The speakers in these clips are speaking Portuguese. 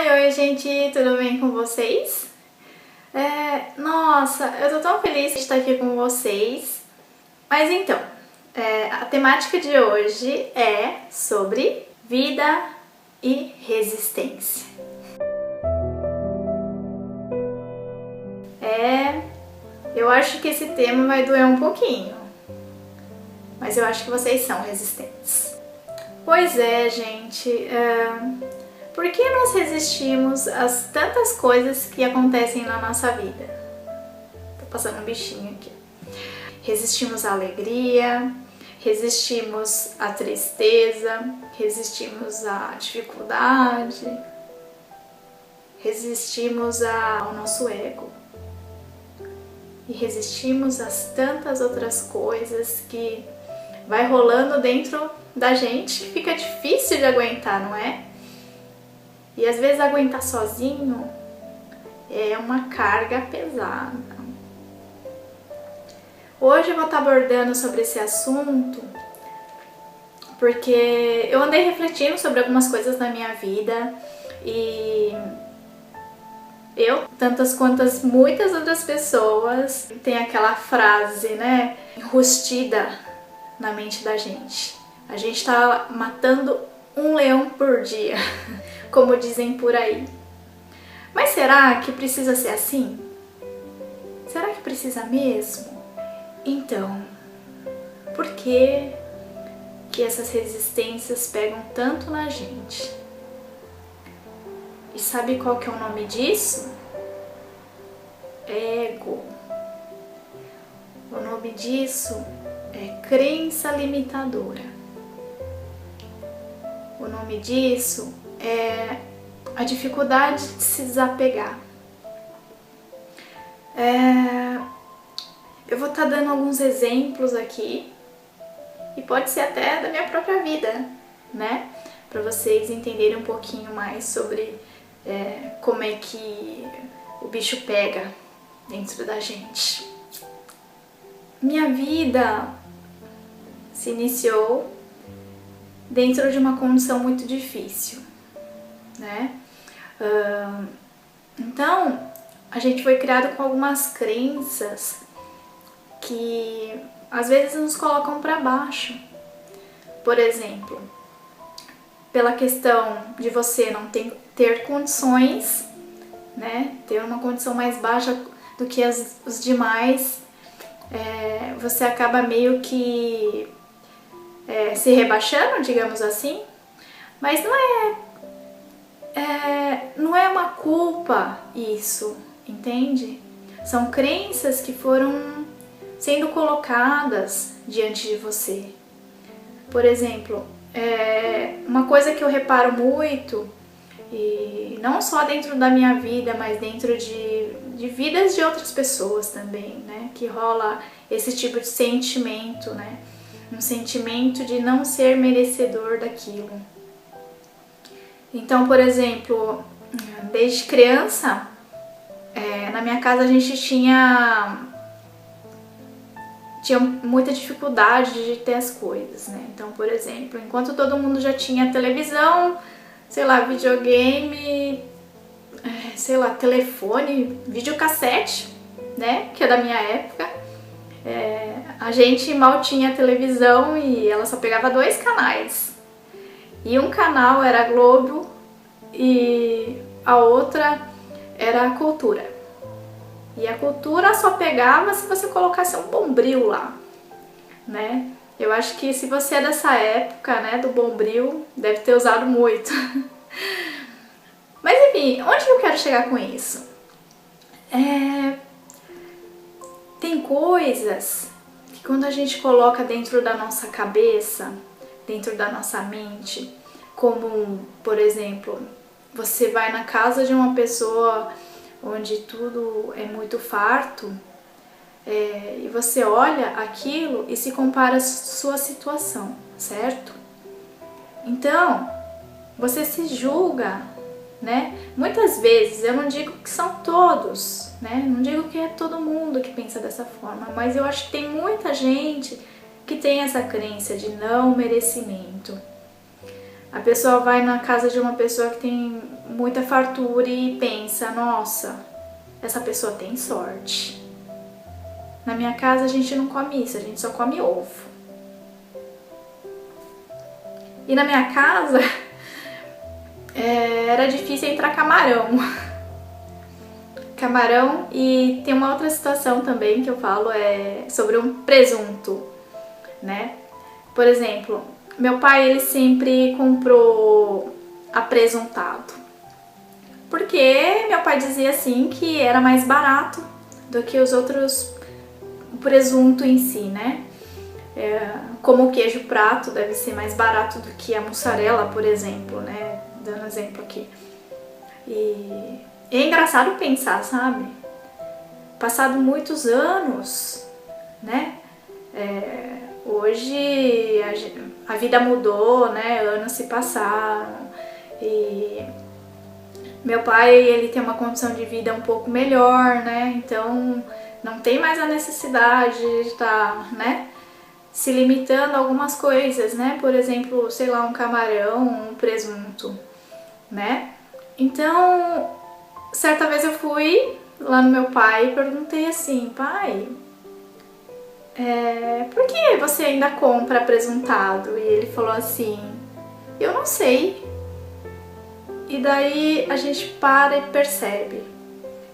Oi, gente, tudo bem com vocês? Nossa, eu tô tão feliz de estar aqui com vocês. Mas então, a temática de hoje é sobre vida e resistência. Eu acho que esse tema vai doer um pouquinho, mas eu acho que vocês são resistentes. Pois é, gente, por que nós resistimos às tantas coisas que acontecem na nossa vida? Tô passando um bichinho aqui. Resistimos à alegria, resistimos à tristeza, resistimos à dificuldade, resistimos ao nosso ego e resistimos às tantas outras coisas que vai rolando dentro da gente, fica difícil de aguentar, não é? E às vezes aguentar sozinho é uma carga pesada. Hoje eu vou estar abordando sobre esse assunto porque eu andei refletindo sobre algumas coisas na minha vida e eu, tantas quantas muitas outras pessoas, tem aquela frase, né, enrustida na mente da gente. A gente tá matando um leão por dia, como dizem por aí. Mas será que precisa ser assim? Será que precisa mesmo? Então, por que essas resistências pegam tanto na gente? E sabe qual que é o nome disso? Ego. O nome disso é crença limitadora. O nome disso é a dificuldade de se desapegar. Eu vou estar dando alguns exemplos aqui e pode ser até da minha própria vida, né? Para vocês entenderem um pouquinho mais sobre como é que o bicho pega dentro da gente. Minha vida se iniciou dentro de uma condição muito difícil, né? Então, a gente foi criado com algumas crenças que às vezes nos colocam para baixo. Por exemplo, pela questão de você não ter condições, né? Ter uma condição mais baixa do que os demais, você acaba meio que se rebaixando, digamos assim, mas não é uma culpa isso, entende? São crenças que foram sendo colocadas diante de você. Por exemplo, uma coisa que eu reparo muito, e não só dentro da minha vida, mas dentro de vidas de outras pessoas também, né? Que rola esse tipo de sentimento, né? Um sentimento de não ser merecedor daquilo. Então, por exemplo, desde criança, na minha casa a gente tinha muita dificuldade de ter as coisas, né? Então, por exemplo, enquanto todo mundo já tinha televisão, sei lá, videogame, sei lá, telefone, videocassete, né? Que é da minha época. A gente mal tinha televisão e ela só pegava 2 canais. E um canal era a Globo e a outra era a Cultura. E a Cultura só pegava se você colocasse um Bombril lá, né? Eu acho que se você é dessa época, né, do Bombril, deve ter usado muito. Mas enfim, onde eu quero chegar com isso? Tem coisas que quando a gente coloca dentro da nossa cabeça, dentro da nossa mente, como, por exemplo, você vai na casa de uma pessoa onde tudo é muito farto, e você olha aquilo e se compara à sua situação, certo? Então, você se julga, né? Muitas vezes, eu não digo que são todos, né? Não digo que é todo mundo que pensa dessa forma, mas eu acho que tem muita gente que tem essa crença de não merecimento. A pessoa vai na casa de uma pessoa que tem muita fartura e pensa, nossa, essa pessoa tem sorte. Na minha casa a gente não come isso, a gente só come ovo. E na minha casa era difícil entrar camarão. Camarão, e tem uma outra situação também que eu falo sobre um presunto, né? Por exemplo, meu pai ele sempre comprou apresuntado, porque meu pai dizia assim que era mais barato do que os outros, o presunto em si, né? Como o queijo prato deve ser mais barato do que a mussarela, por exemplo, né? Dando exemplo aqui. E é engraçado pensar, sabe? Passado muitos anos, né? Hoje a vida mudou, né? Anos se passaram e meu pai ele tem uma condição de vida um pouco melhor, né? Então não tem mais a necessidade de estar, né? Se limitando a algumas coisas, né? Por exemplo, sei lá, um camarão, um presunto, né? Então, certa vez eu fui lá no meu pai e perguntei assim, pai, por que você ainda compra apresuntado? E ele falou assim, eu não sei. E daí a gente para e percebe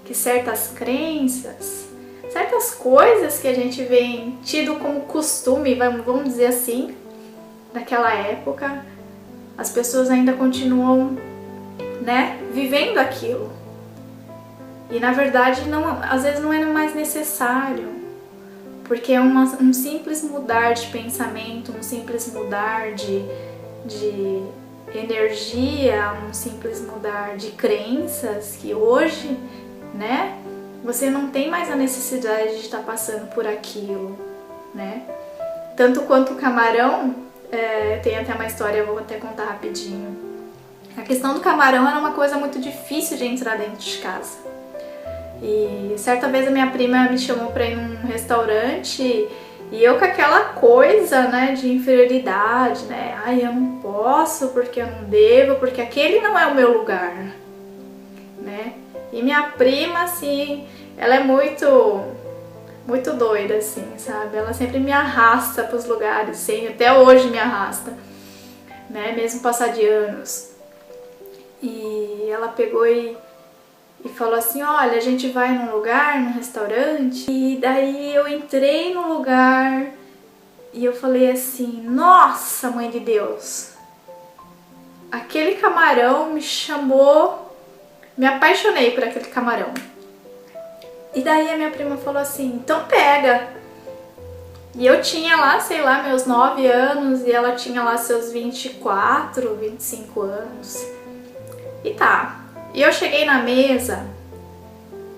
que certas crenças, certas coisas que a gente vem tido como costume, vamos dizer assim, naquela época, as pessoas ainda continuam, né, vivendo aquilo. E na verdade, às vezes não é mais necessário, porque é um simples mudar de pensamento, um simples mudar de energia, um simples mudar de crenças, que hoje, né, você não tem mais a necessidade de estar passando por aquilo, né? Tanto quanto o camarão, tem até uma história, eu vou até contar rapidinho. A questão do camarão era uma coisa muito difícil de entrar dentro de casa. E certa vez a minha prima me chamou para ir num restaurante e eu com aquela coisa, né, de inferioridade, né? Ai, eu não posso porque eu não devo, porque aquele não é o meu lugar, né? E minha prima, assim, ela é muito doida, assim, sabe? Ela sempre me arrasta para os lugares, assim, até hoje me arrasta, né? Mesmo passar de anos. E ela pegou e falou assim, olha, a gente vai num lugar, num restaurante. E daí eu entrei no lugar e eu falei assim, nossa, mãe de Deus, aquele camarão me chamou, me apaixonei por aquele camarão. E daí a minha prima falou assim, então pega. E eu tinha lá, sei lá, meus 9 anos e ela tinha lá seus 24, 25 anos. E tá, e eu cheguei na mesa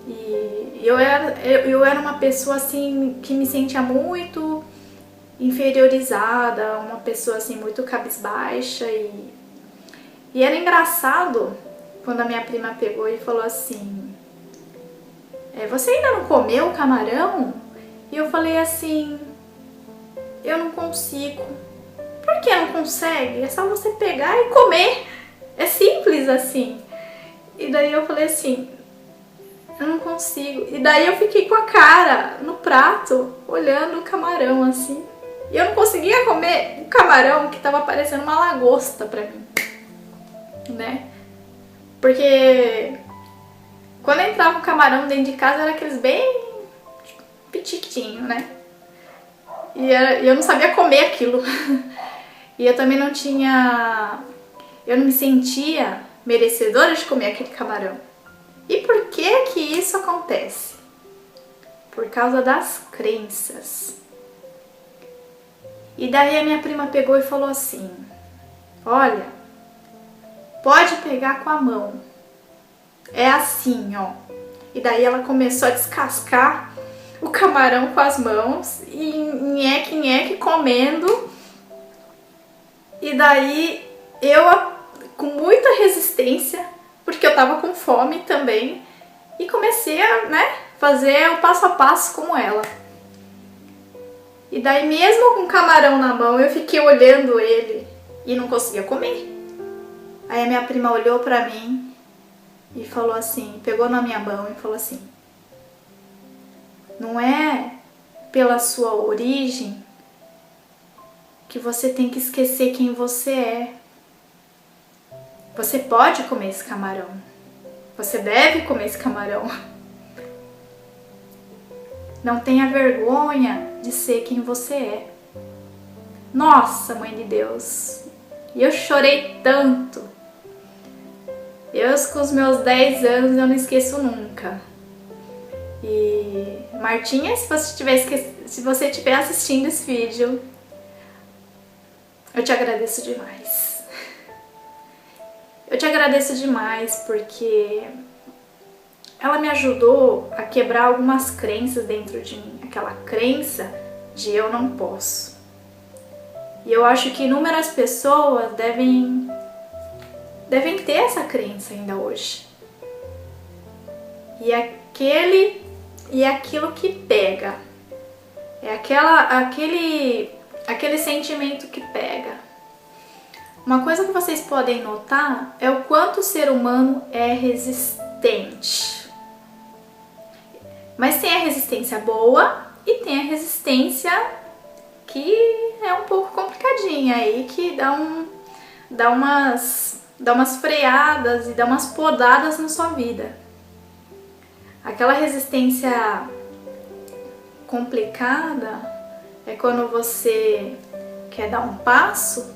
e eu era uma pessoa assim que me sentia muito inferiorizada, uma pessoa assim muito cabisbaixa e era engraçado quando a minha prima pegou e falou assim, você ainda não comeu o camarão? E eu falei assim, eu não consigo. Por que não consegue? É só você pegar e comer. É simples assim. E daí eu falei assim, eu não consigo. E daí eu fiquei com a cara no prato, olhando o camarão assim. E eu não conseguia comer um camarão que tava parecendo uma lagosta pra mim, né? Porque quando entrava um camarão dentro de casa era aqueles bem pitiquinho, né? E eu não sabia comer aquilo. E eu também eu não me sentia merecedora de comer aquele camarão. E por que isso acontece? Por causa das crenças. E daí a minha prima pegou e falou assim, olha, pode pegar com a mão. É assim, ó. E daí ela começou a descascar o camarão com as mãos e nheque, comendo. E daí eu, com muita resistência, porque eu tava com fome também, e comecei a, fazer o passo a passo como ela. E daí mesmo com o camarão na mão, eu fiquei olhando ele e não conseguia comer. Aí a minha prima olhou pra mim e falou assim, pegou na minha mão e falou assim: não é pela sua origem que você tem que esquecer quem você é. Você pode comer esse camarão. Você deve comer esse camarão. Não tenha vergonha de ser quem você é. Nossa, Mãe de Deus! E eu chorei tanto. Eu, com os meus 10 anos, eu não esqueço nunca. E Martinha, se você estiver assistindo esse vídeo, eu te agradeço demais. Eu te agradeço demais porque ela me ajudou a quebrar algumas crenças dentro de mim. Aquela crença de eu não posso. E eu acho que inúmeras pessoas devem ter essa crença ainda hoje. E aquilo que pega. É aquele sentimento que pega. Uma coisa que vocês podem notar é o quanto o ser humano é resistente. Mas tem a resistência boa e tem a resistência que é um pouco complicadinha aí, que dá umas freadas e dá umas podadas na sua vida. Aquela resistência complicada é quando você quer dar um passo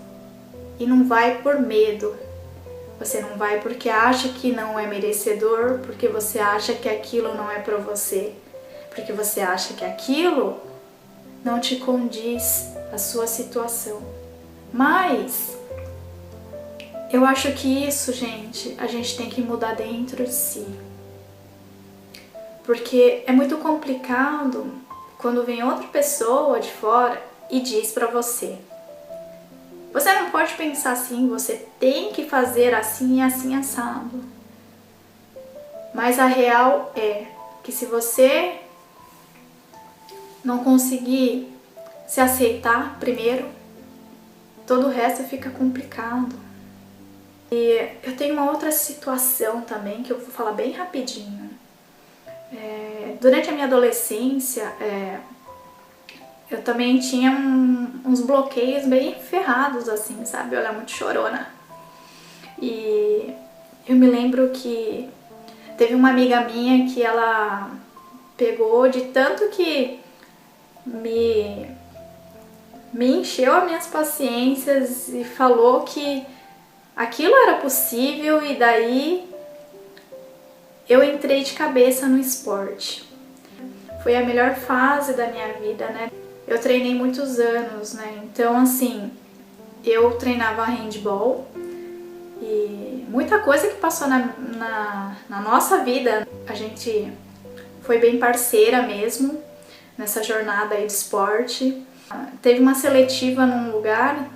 e não vai por medo. Você não vai porque acha que não é merecedor, porque você acha que aquilo não é pra você, porque você acha que aquilo não te condiz a sua situação. Mas eu acho que isso, gente, a gente tem que mudar dentro de si. Porque é muito complicado quando vem outra pessoa de fora e diz pra você: você não pode pensar assim, você tem que fazer assim e assim assado. Mas a real é que se você não conseguir se aceitar primeiro, todo o resto fica complicado. E eu tenho uma outra situação também que eu vou falar bem rapidinho. Durante a minha adolescência, eu também tinha uns bloqueios bem ferrados, assim, sabe? Eu era muito chorona. E eu me lembro que teve uma amiga minha que ela pegou de tanto que me encheu as minhas paciências e falou que aquilo era possível, e daí eu entrei de cabeça no esporte. Foi a melhor fase da minha vida, né? Eu treinei muitos anos, né? Então, assim, eu treinava handball e muita coisa que passou na nossa vida, a gente foi bem parceira mesmo nessa jornada aí de esporte. Teve uma seletiva num lugar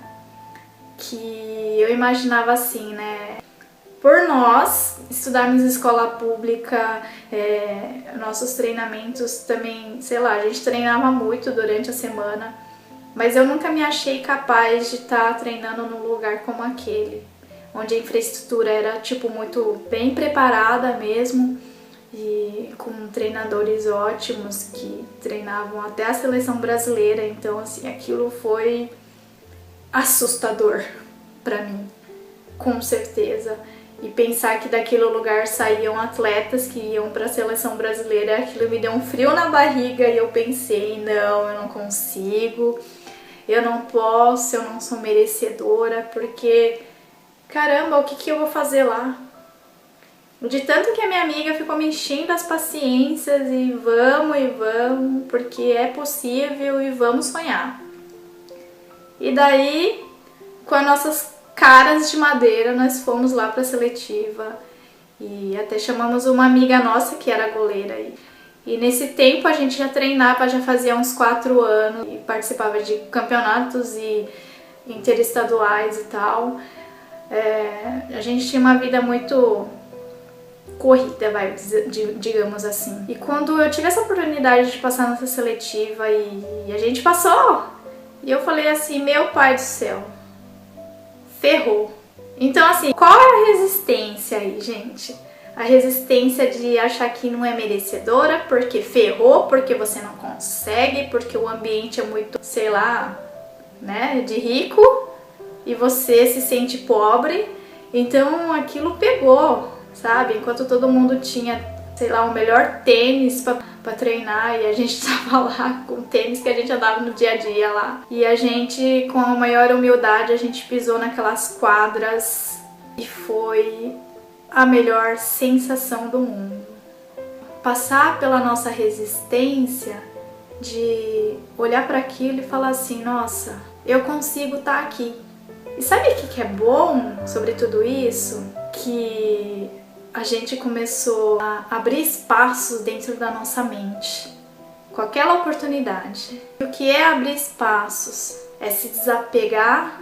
que eu imaginava assim, né? Por nós estudarmos em escola pública, nossos treinamentos também, sei lá, a gente treinava muito durante a semana, mas eu nunca me achei capaz de estar treinando num lugar como aquele, onde a infraestrutura era tipo muito bem preparada mesmo, e com treinadores ótimos que treinavam até a seleção brasileira. Então, assim, aquilo foi assustador pra mim, com certeza. E pensar que daquele lugar saíam atletas que iam para a seleção brasileira, aquilo me deu um frio na barriga e eu pensei: não, eu não consigo, eu não posso, eu não sou merecedora, porque caramba, o que eu vou fazer lá? De tanto que a minha amiga ficou me enchendo as paciências e vamos, porque é possível e vamos sonhar. E daí, com as nossas caras de madeira, nós fomos lá para a seletiva e até chamamos uma amiga nossa que era goleira. E nesse tempo a gente já treinava, já fazia uns 4 anos e participava de campeonatos e interestaduais e tal. A gente tinha uma vida muito corrida, digamos assim. E quando eu tive essa oportunidade de passar nessa seletiva e a gente passou, e eu falei assim: meu pai do céu, ferrou. Então, assim, qual é a resistência aí, gente? a resistência de achar que não é merecedora, porque ferrou, porque você não consegue, porque o ambiente é muito, sei lá, né, de rico e você se sente pobre. Então aquilo pegou, sabe? Enquanto todo mundo tinha, sei lá, o melhor tênis pra treinar e a gente tava lá com o tênis que a gente andava no dia a dia lá. E a gente, com a maior humildade, a gente pisou naquelas quadras e foi a melhor sensação do mundo. Passar pela nossa resistência de olhar para aquilo e falar assim, nossa, eu consigo estar aqui. E sabe o que é bom sobre tudo isso? Que a gente começou a abrir espaços dentro da nossa mente com aquela oportunidade. O que é abrir espaços? É se desapegar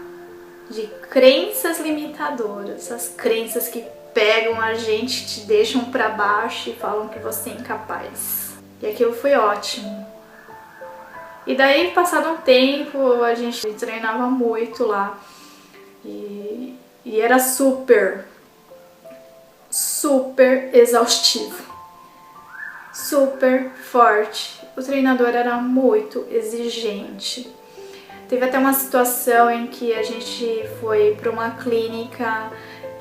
de crenças limitadoras, as crenças que pegam a gente, te deixam para baixo e falam que você é incapaz. E aquilo foi ótimo. E daí, passado um tempo, a gente treinava muito lá e era super exaustivo, super forte. O treinador era muito exigente. Teve até uma situação em que a gente foi para uma clínica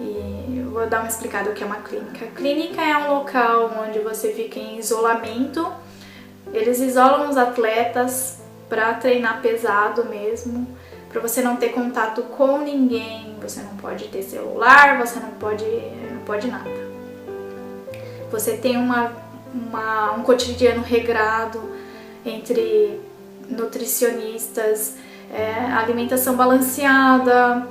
e eu vou dar uma explicada o que é uma clínica. Clínica é um local onde você fica em isolamento. Eles isolam os atletas para treinar pesado mesmo, para você não ter contato com ninguém, você não pode ter celular, você não pode nada. Você tem um cotidiano regrado entre nutricionistas, alimentação balanceada,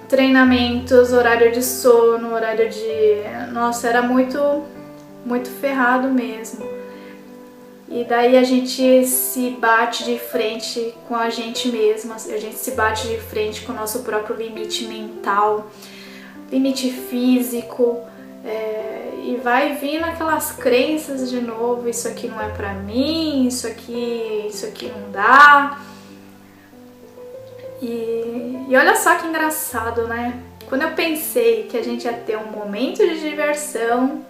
treinamentos, horário de sono, horário de... Nossa, era muito ferrado mesmo. E daí a gente se bate de frente com a gente mesma, a gente se bate de frente com o nosso próprio limite mental, limite físico, e vai vindo aquelas crenças de novo, isso aqui não é pra mim, isso aqui não dá. E olha só que engraçado, né? Quando eu pensei que a gente ia ter um momento de diversão,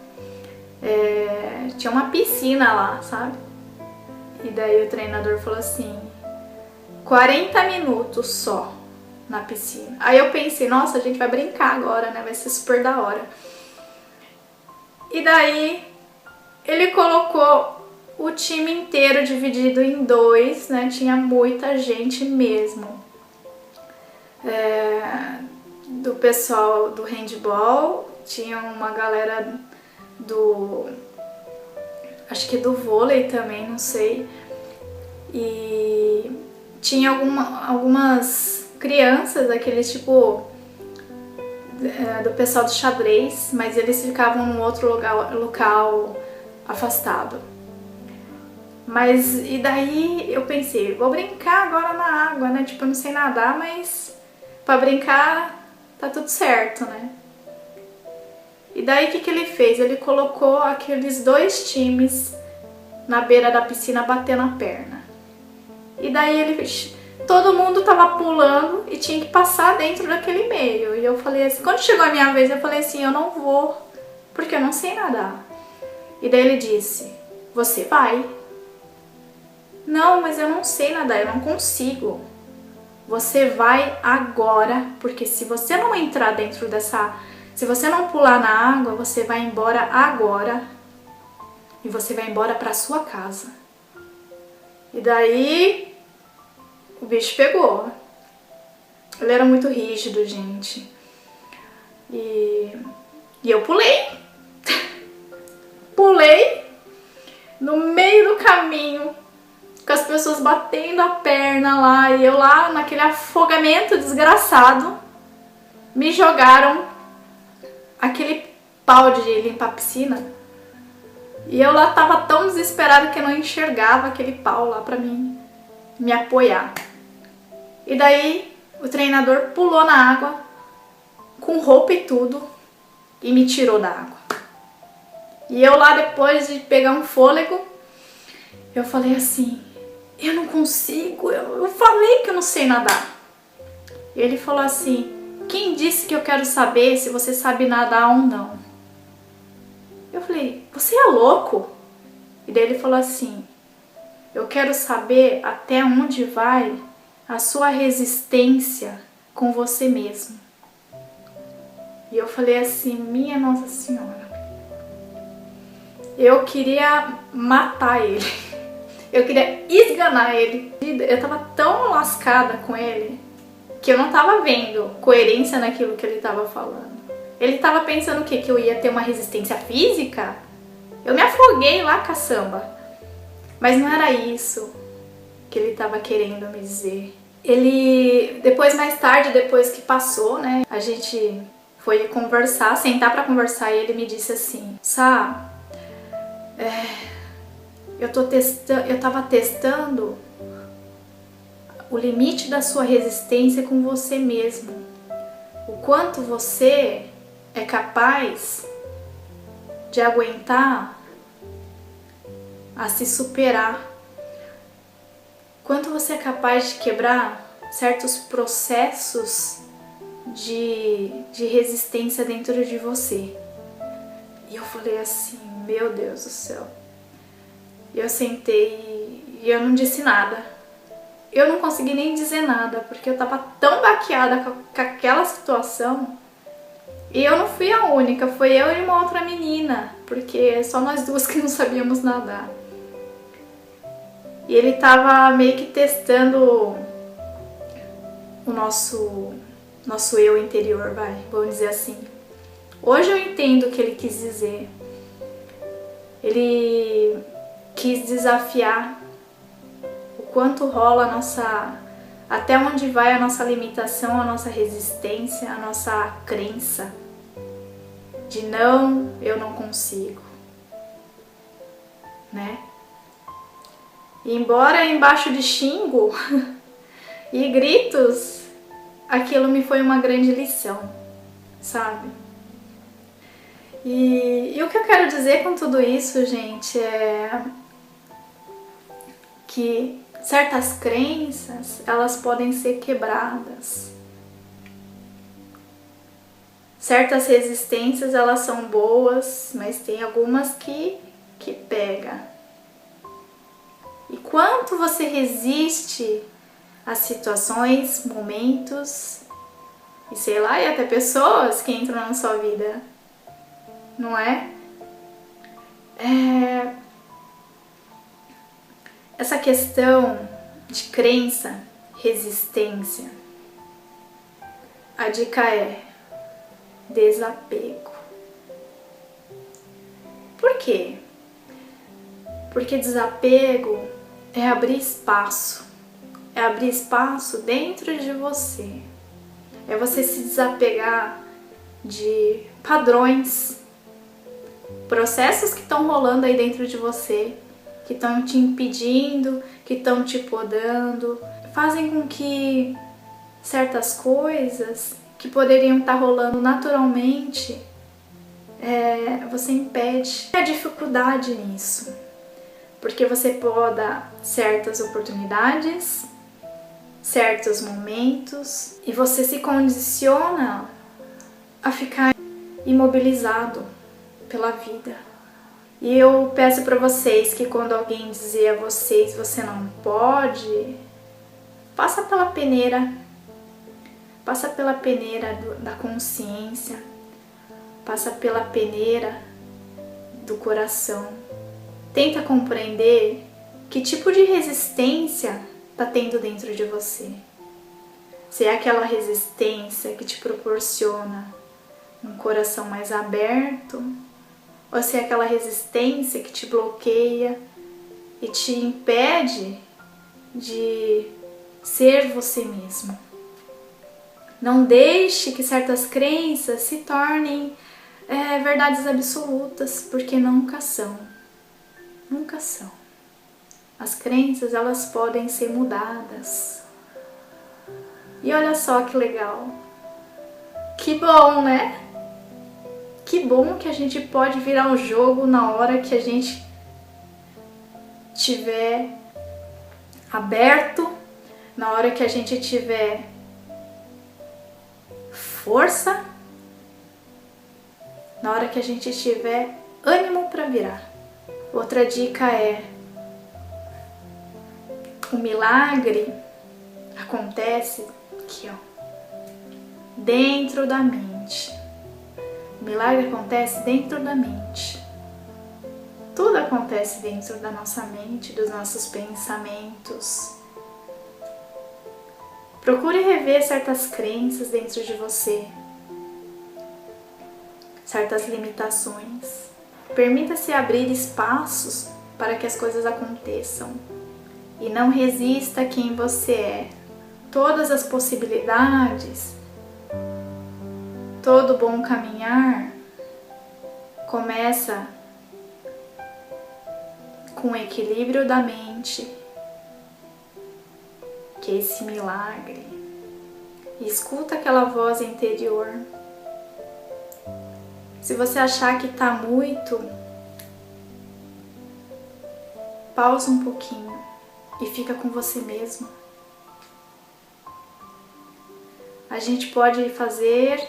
tinha uma piscina lá, sabe? E daí o treinador falou assim, 40 minutos só na piscina. Aí eu pensei, nossa, a gente vai brincar agora, né? Vai ser super da hora. E daí ele colocou o time inteiro dividido em dois, né? Tinha muita gente mesmo. Do pessoal do handball, tinha uma galera acho que do vôlei também, não sei. E tinha algumas crianças, aqueles tipo do pessoal do xadrez, mas eles ficavam num outro local afastado. Mas e daí eu pensei, vou brincar agora na água, né? Tipo, eu não sei nadar, mas pra brincar tá tudo certo, né? E daí o que ele fez? Ele colocou aqueles dois times na beira da piscina batendo a perna. E daí todo mundo tava pulando e tinha que passar dentro daquele meio. E eu falei assim, quando chegou a minha vez, eu falei assim, eu não vou, porque eu não sei nadar. E daí ele disse, você vai. Não, mas eu não sei nadar, eu não consigo. Você vai agora, porque se você não entrar dentro se você não pular na água, você vai embora agora e você vai embora para sua casa. E daí o bicho pegou. Ele era muito rígido, gente. E eu pulei. Pulei no meio do caminho, com as pessoas batendo a perna lá, e eu lá naquele afogamento desgraçado. Me jogaram aquele pau de limpar a piscina e eu lá tava tão desesperada que eu não enxergava aquele pau lá pra mim me apoiar. E daí o treinador pulou na água com roupa e tudo e me tirou da água. E eu lá, depois de pegar um fôlego, eu falei assim, eu não consigo, eu falei que eu não sei nadar. E ele falou assim, quem disse que eu quero saber se você sabe nadar ou não? Eu falei, você é louco? E daí ele falou assim, eu quero saber até onde vai a sua resistência com você mesmo. E eu falei assim, minha Nossa Senhora, eu queria matar ele, eu queria esganar ele. Eu tava tão lascada com ele que eu não tava vendo coerência naquilo que ele tava falando. Ele tava pensando o quê? Que eu ia ter uma resistência física? Eu me afoguei lá, caçamba. Mas não era isso que ele tava querendo me dizer. Ele, depois, mais tarde, depois que passou, né, a gente foi conversar, sentar pra conversar, e ele me disse assim, Sá, eu tava testando o limite da sua resistência com você mesmo. O quanto você é capaz de aguentar a se superar. Quanto você é capaz de quebrar certos processos de resistência dentro de você. E eu falei assim, meu Deus do céu. E eu sentei e eu não disse nada. Eu não consegui nem dizer nada, porque eu tava tão baqueada com aquela situação. E eu não fui a única, foi eu e uma outra menina, porque só nós duas que não sabíamos nadar. E ele tava meio que testando o nosso eu interior, vamos dizer assim. Hoje eu entendo o que ele quis dizer. Ele quis desafiar o quanto rola a nossa... até onde vai a nossa limitação, a nossa resistência, a nossa crença de não, eu não consigo, né? E embora embaixo de xingo e gritos, aquilo me foi uma grande lição, sabe? E o que eu quero dizer com tudo isso, gente, é que certas crenças, elas podem ser quebradas. Certas resistências, elas são boas, mas tem algumas que pega. E quanto você resiste a situações, momentos, e sei lá, e até pessoas que entram na sua vida, não é? Essa questão de crença, resistência, a dica é desapego. Por quê? Porque desapego é abrir espaço dentro de você. É você se desapegar de padrões, processos que estão rolando aí dentro de você, que estão te impedindo, que estão te podando, fazem com que certas coisas que poderiam estar rolando naturalmente, você impede. A dificuldade nisso, porque você poda certas oportunidades, certos momentos, e você se condiciona a ficar imobilizado pela vida. E eu peço para vocês que quando alguém dizer a vocês você não pode, passa pela peneira da consciência, passa pela peneira do coração. Tenta compreender que tipo de resistência está tendo dentro de você. Se é aquela resistência que te proporciona um coração mais aberto, ou se é aquela resistência que te bloqueia e te impede de ser você mesmo. Não deixe que certas crenças se tornem verdades absolutas, porque nunca são. Nunca são. As crenças, elas podem ser mudadas. E olha só que legal. Que bom, né? Que bom que a gente pode virar o jogo na hora que a gente tiver aberto, na hora que a gente tiver força na hora que a gente tiver ânimo para virar. Outra dica é: o milagre acontece aqui, ó, dentro da mente. O milagre acontece dentro da mente. Tudo acontece dentro da nossa mente, dos nossos pensamentos. Procure rever certas crenças dentro de você, certas limitações. Permita-se abrir espaços para que as coisas aconteçam e não resista a quem você é. Todas as possibilidades, todo bom caminhar começa com o equilíbrio da mente, que é esse milagre. E escuta aquela voz interior. Se você achar que tá muito, pausa um pouquinho e fica com você mesmo. A gente pode fazer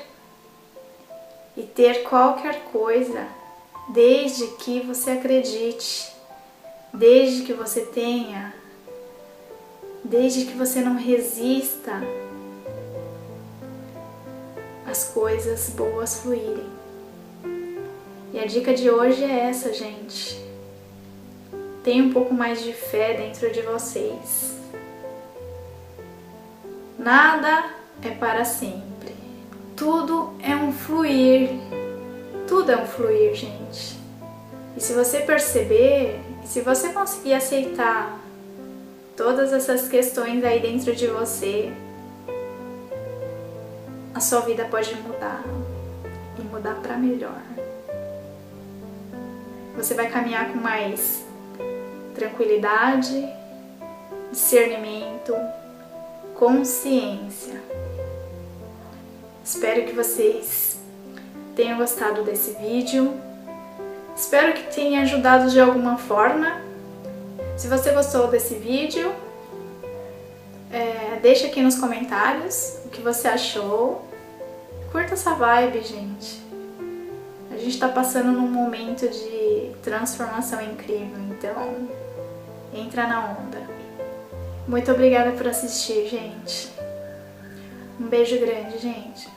e ter qualquer coisa, desde que você acredite, desde que você tenha, desde que você não resista às coisas boas fluírem. E a dica de hoje é essa, gente. Tenha um pouco mais de fé dentro de vocês. Nada é para sempre. Tudo é um fluir. Tudo é um fluir, gente. E se você perceber, se você conseguir aceitar todas essas questões aí dentro de você, a sua vida pode mudar e mudar para melhor. Você vai caminhar com mais tranquilidade, discernimento, consciência. Espero que vocês tenham gostado desse vídeo. Espero que tenha ajudado de alguma forma. Se você gostou desse vídeo, deixa aqui nos comentários o que você achou. Curta essa vibe, gente. A gente tá passando num momento de transformação incrível, então entra na onda. Muito obrigada por assistir, gente. Um beijo grande, gente.